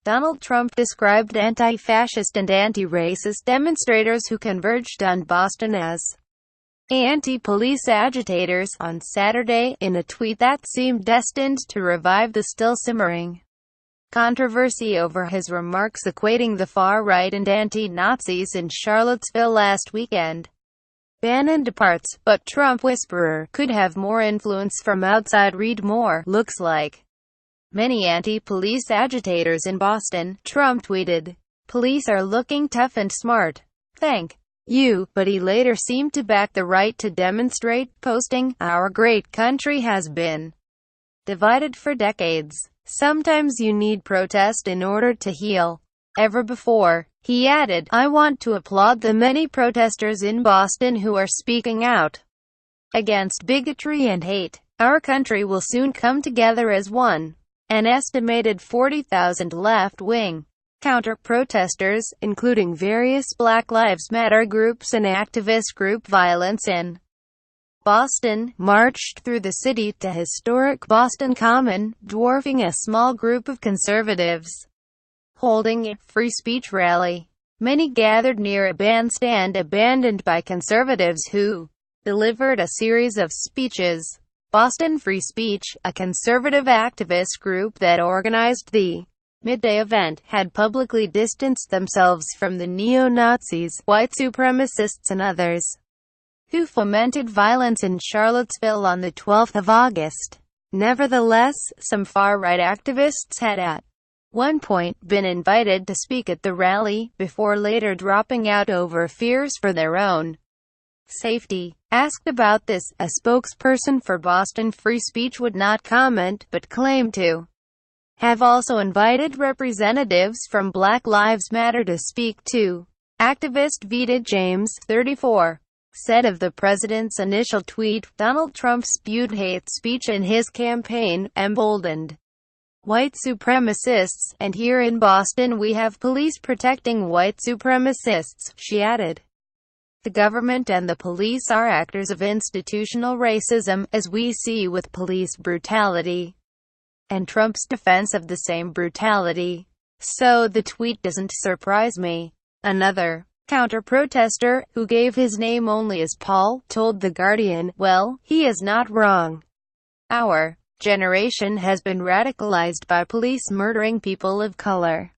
Donald Trump described anti-fascist and anti-racist demonstrators who converged on Boston as anti-police agitators on Saturday, in a tweet that seemed destined to revive the still simmering controversy over his remarks equating the far right and anti-Nazis in Charlottesville last weekend. Bannon departs, but Trump whisperer could have more influence from outside. Read more. Looks like many anti-police agitators in Boston, Trump tweeted. Police are looking tough and smart. Thank you, but he later seemed to back the right to demonstrate, posting, "Our great country has been divided for decades. Sometimes you need protest in order to heal." Ever before, he added, "I want to applaud the many protesters in Boston who are speaking out against bigotry and hate. Our country will soon come together as one." An estimated 40,000 left-wing counter-protesters, including various Black Lives Matter groups and activist group violence in Boston, marched through the city to historic Boston Common, dwarfing a small group of conservatives holding a free speech rally. Many gathered near a bandstand abandoned by conservatives who delivered a series of speeches. Boston Free Speech, a conservative activist group that organized the midday event, had publicly distanced themselves from the neo-Nazis, white supremacists and others who fomented violence in Charlottesville on the 12th of August. Nevertheless, some far-right activists had at one point been invited to speak at the rally, before later dropping out over fears for their own safety. Asked about this, a spokesperson for Boston Free Speech would not comment, but claimed to have also invited representatives from Black Lives Matter to speak too. Activist Vida James, 34, said of the president's initial tweet, Donald Trump spewed hate speech in his campaign, emboldened white supremacists, and here in Boston we have police protecting white supremacists, she added. The government and the police are actors of institutional racism, as we see with police brutality and Trump's defense of the same brutality. So the tweet doesn't surprise me. Another counter-protester, who gave his name only as Paul, told The Guardian, "Well, he is not wrong. Our generation has been radicalized by police murdering people of color.